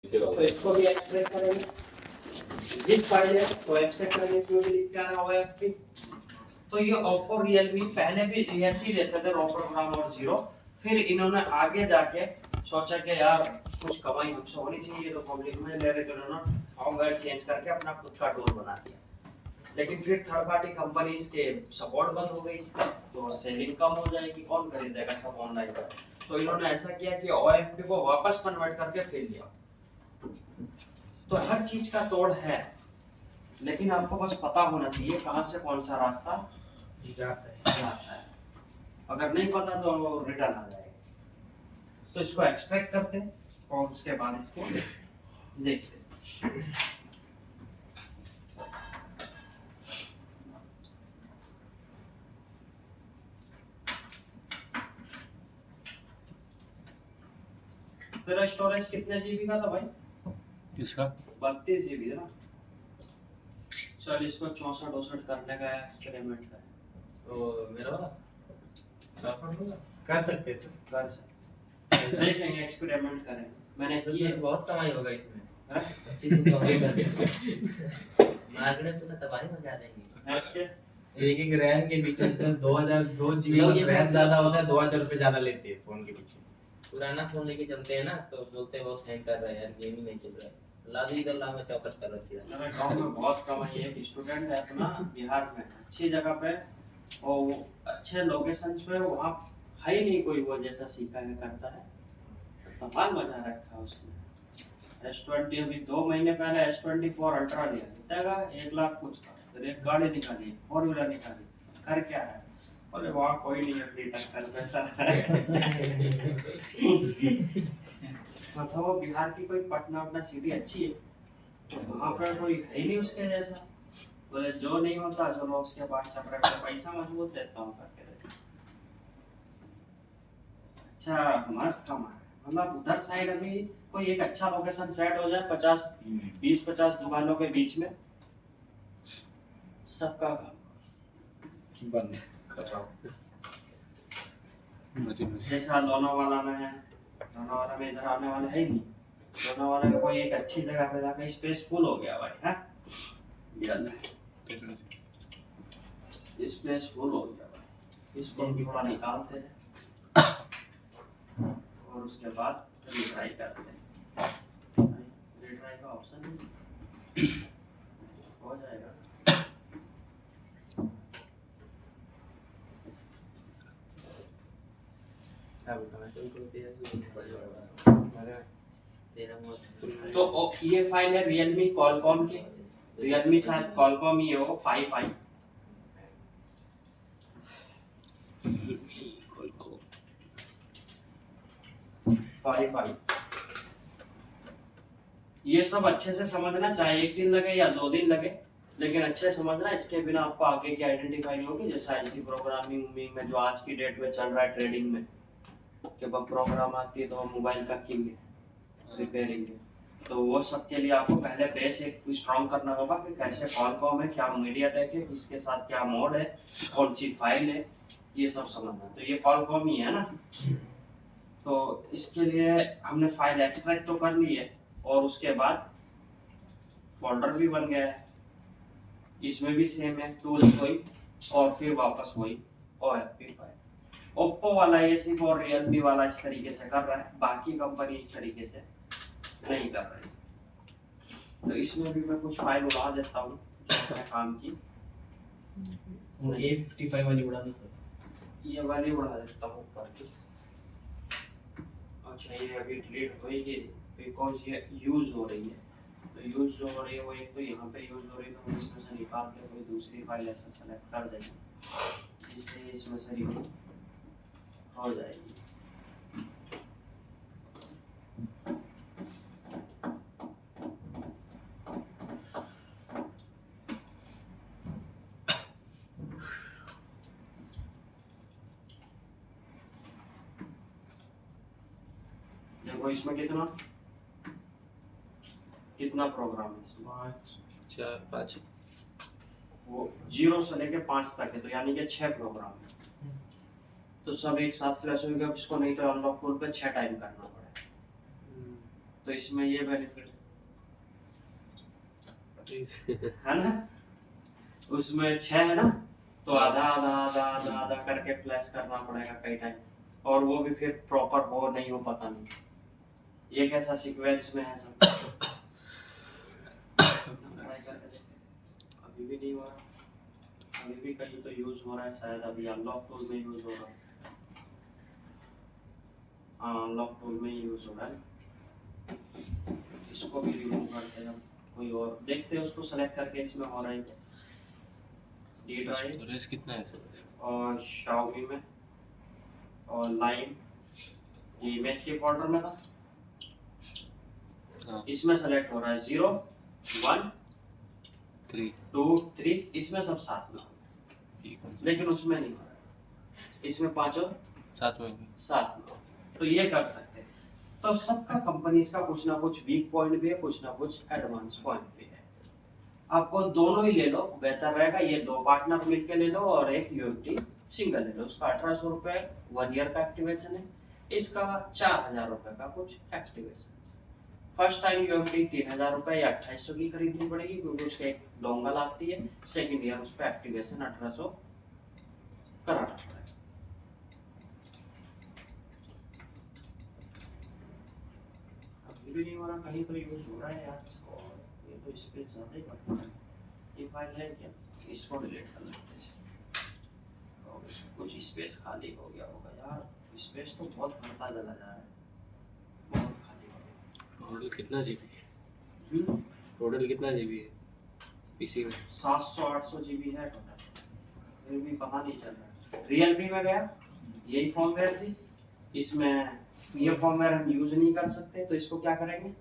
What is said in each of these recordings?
तो इसको भी एक्सट्रैक्ट करेंगे। जिप फाइल है तो एक्सट्रैक्ट करेंगे, इसमें भी लिख के आना हुआ है। तो ये ओप्पो रियलमी पहले भी ऐसे ही रहते थे, रो प्रोग्राम और जीरो। फिर इन्होंने आगे जाके सोचा कि यार कुछ कमाई हमसे होनी चाहिए, तो पब्लिक में ले रहे थे, उन्होंने फॉर्मवेयर चेंज करके अपना खुद का टूल बना दिया। लेकिन फिर थर्ड पार्टी कंपनीज के सपोर्ट बंद हो गई इसका, तो सेलिंग कम हो जाएगी, कौन खरीदेगा, सब ऑनलाइन पर। तो इन्होंने ऐसा किया कि ओएमपी को वापस कन्वर्ट करके फिर लिया। तो हर चीज का तोड़ है, लेकिन आपको बस पता होना चाहिए कहां से कौन सा रास्ता जाता है। अगर नहीं पता तो रिटर्न आ जाएगा। तो इसको एक्सट्रैक्ट करते हैं और उसके बाद इसको देखते हैं। तेरा स्टोरेज कितने जीबी का था भाई? किसका? 32 जीबी था ना। चल इसको 64 करने का एक्सपेरिमेंट कर। तो मेरा वाला 64 होगा, कर सकते हैं सर, कर सकते देखेंगे, एक्सपेरिमेंट करेंगे। मैंने तो किए, सर बहुत कमाई होगा इसमें। हाँ? मार्केट में तो तबाही मचा देंगे। अच्छा, एक एक रैम के पीछे से 2 जीबी लोग बस ये रैम बात- ज्यादा होता है, 2000 रुपए ज्यादा लेते हैं फोन के पीछे। पुराना फोन लेके चलते हैं ना, तो बोलते हैं बहुत हैंग कर रहा है यार, गेम ही नहीं चल रहा है। लादी कर ला में चौकस कर रखी है। मेरे गांव में बहुत कमाई है। एक स्टूडेंट है अपना बिहार में, अच्छी जगह पे और वो अच्छे लोकेशंस पे, वहाँ है ही नहीं कोई वो जैसा सीखा है करता है। तो धमाल मचा रखा है उसने। S20 अभी 2 महीने पहले S24 अल्ट्रा लिया, कितना का 1 लाख कुछ का। फिर एक गाड़ी निकाली, 4 व्हीलर निकाली, कर क्या है? अरे वहाँ कोई नहीं अपनी टक्कर पैसा मतलब वो बिहार की कोई पटना अपना सिटी अच्छी है, तो वहाँ पर कोई है ही नहीं उसके जैसा। बोले जो नहीं होता चलो उसके पास सेपरेट पैसा मजबूत देता हूँ करके। अच्छा मस्त कमा है। मतलब उधर साइड अभी कोई एक अच्छा लोकेशन सेट हो जाए, 20-50 दुकानों के बीच में, सबका बंद जैसा लोनावाला में है। लोनावाला में इधर आने वाला है ही नहीं। लोनावाला में कोई एक अच्छी जगह पे जाकर स्पेस फुल हो गया भाई, हाँ स्पेस फुल हो गया भाई। इसको भी थोड़ा निकालते हैं और उसके बाद रिट्राई करते हैं। रिट्राई का ऑप्शन हो जाएगा। क्या बताना तो ये फाइल है रियलमी कॉलकॉम की। रियलमी शायद कॉलकॉम ही है वो, 5i। ये सब अच्छे से समझना, चाहे 1 दिन लगे या 2 दिन लगे, लेकिन अच्छे समझना। इसके बिना आपको आगे की आइडेंटिफाई नहीं होगी। जैसे आईसी प्रोग्रामिंग में जो आज की डेट में चल रहा है ट्रेडिंग में, कि बग प्रोग्राम आती है तो मोबाइल का किंग है, रिपेयरिंग है। तो वो सब के लिए आपको पहले बेस एक स्ट्रॉन्ग करना होगा कि कैसे कॉलकॉम है, क्या मीडियाटेक है, इसके साथ क्या मोड है, कौन सी फाइल है, ये सब समझना। तो ये कॉलकॉम ही है ना। तो इसके लिए हमने फाइल एक्सट्रैक्ट तो कर ली है और उसके बाद फोल्डर भी बन गया है। इसमें भी सेम है, टूल्स वही और फिर वापस वही ओएफपी फाइल। ओप्पो वाला ये सिर्फ और रियलमी वाला इस तरीके से कर रहा है, बाकी कंपनी इस तरीके से नहीं कर रही। तो इसमें भी मैं कुछ फाइल उड़ा देता हूँ काम की। A55 वाली उड़ा दो। ये वाली उड़ा देता हूँ ऊपर की। अच्छा ये अभी डिलीट होगी बिकॉज ये यूज हो रही है। तो यूज जो हो रही है वो एक तो यहाँ पे यूज हो रही है, तो हम इसमें से निकाल के कोई दूसरी फाइल ऐसा सेलेक्ट कर देंगे जिससे इसमें से रिमूव हो जाएगी। देखो इसमें कितना प्रोग्राम है इसमें? 5 4 5 वो 0 से लेके 5 तक है, तो यानी कि 6 प्रोग्राम है। तो सब एक साथ फ्लैश हो गया। इसको नहीं तो अनलॉक टूल पे 6 टाइम करना पड़ेगा। तो इसमें ये बेनिफिट है ना, उसमें 6 है ना, तो आधा आधा आधा आधा आधा करके फ्लैश करना पड़ेगा कई टाइम, और वो भी फिर प्रॉपर हो नहीं हो पता नहीं, ये कैसा सीक्वेंस में है सब। अभी भी नहीं हो रहा, अभी भी कहीं तो यूज हो रहा है शायद, अभी अनलॉक टूल में यूज हो रहा है। हाँ अनलॉक टूल में यूज हो रहा है। इसको भी रिमूव करते हैं हम, कोई और देखते हैं उसको सेलेक्ट करके इसमें हो रहा है क्या। डी ड्राइव स्टोरेज कितना है सर? और Xiaomi में और लाइम, ये इमेज के फोल्डर में था, हाँ इसमें सेलेक्ट हो रहा है 0 1 3 2 3, इसमें सब साथ में हो रहा ये कौन है, सा लेकिन उसमें नहीं हो रहा है, इसमें पांचों साथ में होगा? साथ में हो। तो ये कर सकते हैं। तो सबका कंपनीज का कुछ ना कुछ वीक पॉइंट भी है, कुछ ना कुछ एडवांस पॉइंट भी है। आपको दोनों ही ले लो बेहतर रहेगा, ये दो पार्टनर मिलके ले लो और एक यूएफटी सिंगल ले लो। उसका 1800 रुपए 1 ईयर का एक्टिवेशन है, इसका 4000 रुपए का कुछ एक्टिवेशन। फर्स्ट टाइम यूएफटी 3000 रुपए या 2800 की खरीदनी पड़ेगी, क्योंकि उसके एक डोंगल आती है। सेकंड ईयर उस पर एक्टिवेशन 1800 कराना पड़ेगा। अभी भी नहीं हो रहा, कहीं तो यूज हो रहा है यार, और ये तो स्पेस ज्यादा ही बढ़ता है। ये फाइल है क्या, इसको डिलीट कर लेते हैं। और कुछ स्पेस खाली हो गया होगा यार, स्पेस तो बहुत बढ़ता चला जा रहा है, बहुत खाली हो गया। टोटल कितना जीबी है? टोटल कितना जीबी है पीसी में? 700-800 जीबी है टोटल, फिर भी पता नहीं चल रहा। रियलमी में गया, यही फॉर्मवेयर थी, इसमें ये फॉर्मवेयर हम यूज नहीं कर सकते, तो इसको क्या करेंगे,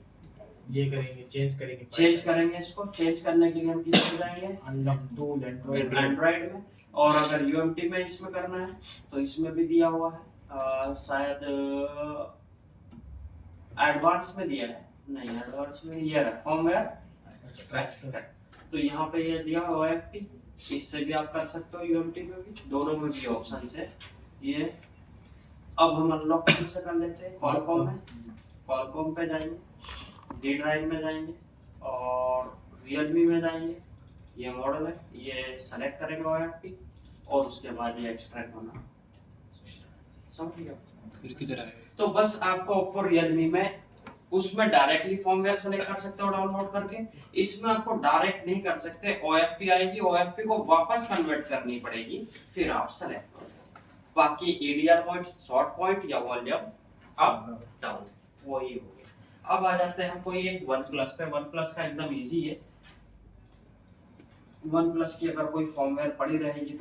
ये करेंगे, चेंज करेंगे। चेंज करेंगे। इसको चेंज करने के लिए हम किस पे जाएंगे, अनलॉक टूल एंड्रॉइड। एंड्रॉइड में। और अगर यूएमटी में इसमें करना है तो इसमें भी दिया हुआ है, शायद एडवांस में दिया है, नहीं एडवांस में ये रहा फॉर्मवेयर। तो यहाँ पे ये दिया हुआ है OFP, इससे भी आप कर सकते हो, यूएमटी में भी, दोनों में भी ऑप्शन है ये। अब हम अनलॉक से कर लेते हैं, कॉलकॉम में, कॉलकॉम पे जाएंगे, डी ड्राइव में जाएंगे और रियलमी में जाएंगे। ये मॉडल है, ये सेलेक्ट करेंगे OFP और उसके बाद ये एक्सट्रैक्ट होना, समझ गए। फिर किधर आएगा? तो बस आपको ओप्पो रियलमी में उसमें डायरेक्टली फॉर्मवेयर सेलेक्ट कर सकते हो डाउनलोड करके, इसमें आपको डायरेक्ट नहीं कर सकते, OFP आएगी, OFP को वापस कन्वर्ट करनी पड़ेगी, फिर आप सेलेक्ट करो। बाकी ADR पॉइंट, शॉर्ट पॉइंट या वॉल्यूम अप डाउन वही हो गया। अब आ जाते हैं कोई एक OnePlus पे। OnePlus का एकदम इजी है, OnePlus की अगर कोई फॉर्मवेयर पड़ी रहेगी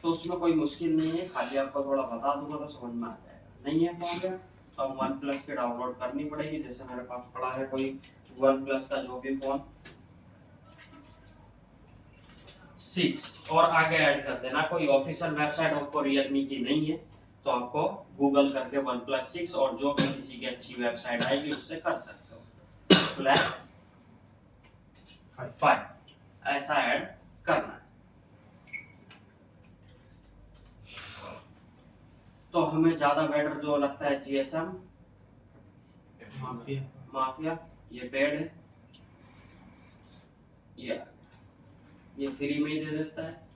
तो उसमें कोई मुश्किल नहीं है, खाली आपको थोड़ा बता दूंगा तो समझ में आ जाएगा। नहीं है फॉर्मवेयर तो अब OnePlus के डाउनलोड करनी पड़ेगी। जैसे मेरे पास पड़ा है कोई OnePlus का जो भी फोन 6 और आगे ऐड कर देना। कोई ऑफिशियल वेबसाइट आपको रियलमी की नहीं है तो आपको गूगल करके OnePlus 6 और जो भी किसी की अच्छी वेबसाइट आएगी उससे कर सकते हो, +5 ऐसा ऐड करना है। तो हमें ज्यादा बेटर जो लगता है GSM माफिया, ये पेड है, ये फ्री में ही दे देता है।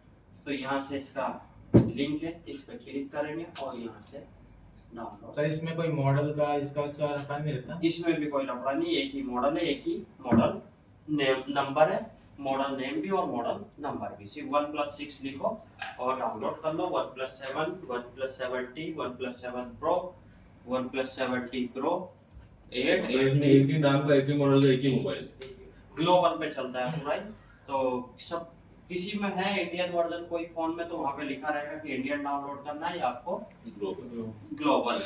तो यहाँ से इसका लिंक है, इस पे क्लिक करेंगे और यहाँ से डाउनलोड। तो इसमें कोई मॉडल का इसका रखा नहीं रहता? इसमें भी कोई लफड़ा नहीं, एक ही मॉडल है, एक ही मॉडल नेम नंबर है, मॉडल नेम भी और मॉडल नंबर भी। सिर्फ OnePlus 6 लिखो और डाउनलोड कर लो। OnePlus 7, OnePlus 7T, OnePlus 7 Pro, OnePlus 7T Pro, 8, एक ही नाम का, एक ही मॉडल का, एक ही मोबाइल। ग्लोबल पे चलता है पूरा ही। तो सब किसी में है इंडियन वर्जन कोई फोन में तो वहाँ पे लिखा रहेगा कि इंडियन डाउनलोड करना है या आपको ग्लोबल।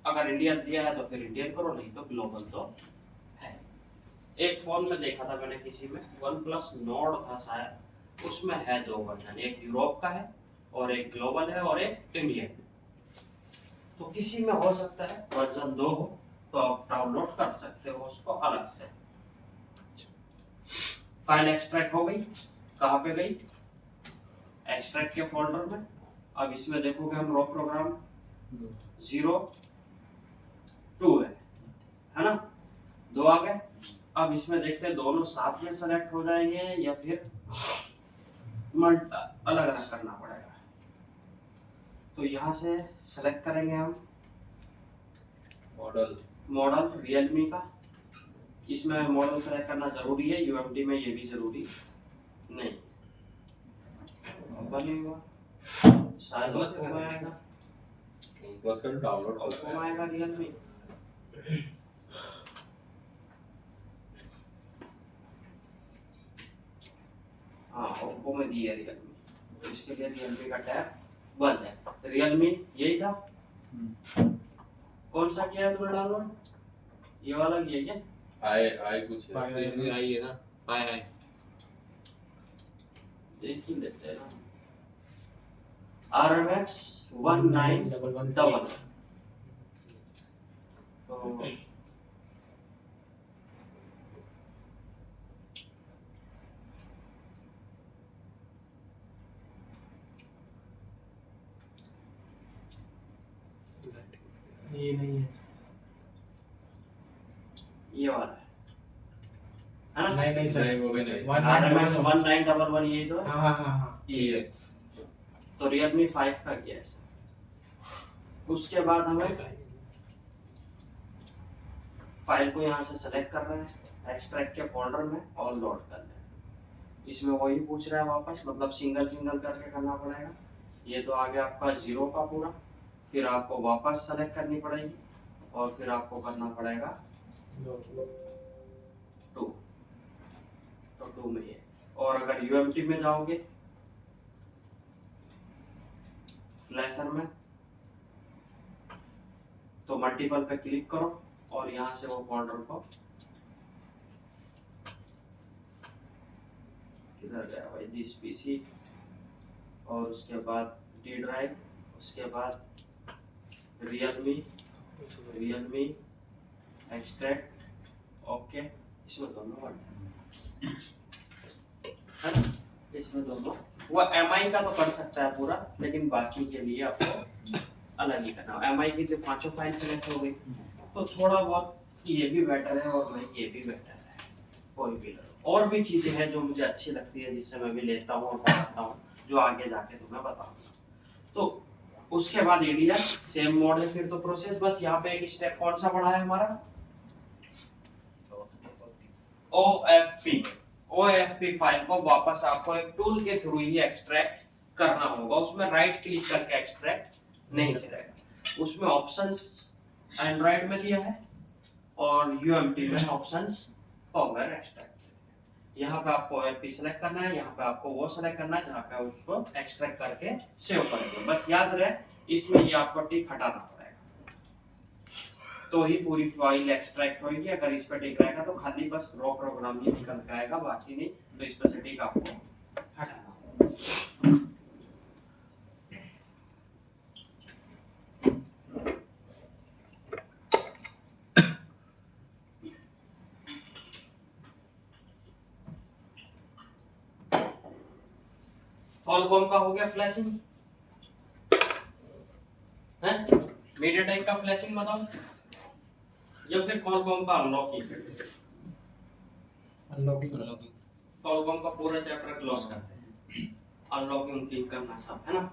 अगर इंडियन दिया है तो फिर इंडियन करो, नहीं तो ग्लोबल तो है। एक फोन में देखा था मैंने किसी में, OnePlus Nord था शायद, उसमें है 2 वर्जन, एक यूरोप का है और एक ग्लोबल है और एक इंडियन। तो किसी में हो सकता है वर्जन 2 हो तो आप डाउनलोड कर सकते हो उसको अलग से। फाइल एक्सट्रैक्ट हो गई, कहाँ पे गई, एक्सट्रैक्ट के फोल्डर में। अब इसमें देखोगे हम रॉ प्रोग्राम 02 है ना, दो आ गए। अब इसमें देखते हैं दोनों साथ में सेलेक्ट हो जाएंगे या फिर अलग अलग करना पड़ेगा। तो यहाँ से सेलेक्ट करेंगे हम मॉडल रियलमी का। इसमें मॉडल सेलेक्ट करना जरूरी है, यूएमटी में ये भी जरूरी नहीं। बनी हुआ शायद ओप्पो में आएगा, प्लस का डाउनलोड ओप्पो में आएगा रियलमी। हाँ ओप्पो में दी है रियलमी, तो इसके लिए रियलमी का टैब बंद है। रियलमी यही था। कौन सा किया है तुमने डाउनलोड? ये वाला किया क्या? आई कुछ है। रियलमी आई है ना, आई देख ही लेते हैं ना। RMX 1911 तो ये नहीं है, ये वाला है ना? नहीं सर, नहीं वो भी नहीं। RMX 1911 यही तो है। हाँ हाँ हाँ हाँ, EX तो Realme 5 का किया है सर। उसके बाद हमें फाइल को यहाँ से सेलेक्ट कर रहे हैं, एक्सट्रैक्ट के फोल्डर में और लोड कर रहे हैं। इसमें वही पूछ रहा है वापस, मतलब सिंगल सिंगल करके करना पड़ेगा। ये तो आ गया आपका 0 का पूरा, फिर आपको वापस सेलेक्ट करनी पड़ेगी और फिर आपको करना पड़ेगा 2, तो 2 में ये। और अगर UMT में जाओगे फ्लैशर में, तो मल्टीपल पे क्लिक करो और यहाँ से वो फोल्डर को, किधर गया भाई, दिस पीसी, और उसके बाद डी ड्राइव, उसके बाद रियलमी एक्सट्रैक्ट, ओके। इसमें दोनों है ना, इसमें दोनों। वो MI का तो कर सकता है पूरा, लेकिन बाकी के लिए आपको अलग ही करना। MI की तो 5 फाइल सेलेक्ट हो गई, तो थोड़ा बहुत ये भी बेटर है और नहीं ये भी बेटर है। कोई भी और भी चीजें हैं जो मुझे अच्छी लगती है, जिससे मैं भी लेता हूँ और बताता हूँ, जो आगे जाके तुम्हें बताऊंगा। तो उसके बाद ADR सेम मोड है। फिर तो प्रोसेस बस यहाँ पे एक स्टेप कौन सा बढ़ा है हमारा, OFP फाइल को वापस आपको एक टूल के थ्रू ही एक्सट्रैक्ट करना होगा। उसमें राइट क्लिक करके एक्सट्रैक्ट नहीं चलेगा। उसमें ऑप्शंस एंड्रॉइड में दिया है और UMT में ऑप्शंस फॉर्मवेयर एक्सट्रैक्ट। यहाँ पे आपको OFP सेलेक्ट करना है, यहाँ पे आपको वो सेलेक्ट करना है जहाँ पे उसको एक्सट्रैक्ट करके सेव करेंगे। बस याद रहे इसमें ये आपको टिक हटाना पड़ेगा, तो ही पूरी फाइल एक्सट्रैक्ट होगी। अगर इस पे टिक रहेगा तो खाली बस रॉ प्रोग्राम ही निकल के आएगा, बाकी नहीं। तो इस पे से टिक आपको हटाना होगा। कॉलकॉम का हो गया फ्लैशिंग है, मीडियाटेक का फ्लैशिंग बताओ, या फिर कॉलकॉम का अनलॉकिंग। कॉलकॉम का पूरा चैप्टर क्लोज करते हैं, अनलॉकिंग की करना सब है ना।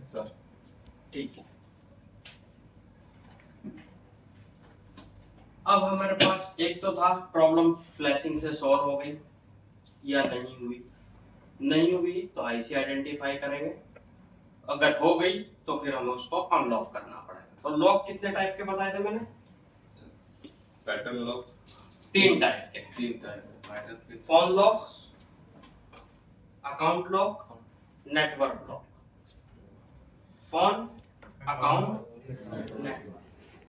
सर ठीक है। अब हमारे पास एक तो था प्रॉब्लम फ्लैशिंग से सॉल्व हो गई या नहीं हुई तो IC आइडेंटिफाई करेंगे। अगर हो गई तो फिर हमें उसको अनलॉक करना पड़ेगा। तो लॉक कितने टाइप के बताए थे मैंने? पैटर्न लॉक 3 टाइप के, 3 type, phone lock, account lock, network lock. Phone, account, network.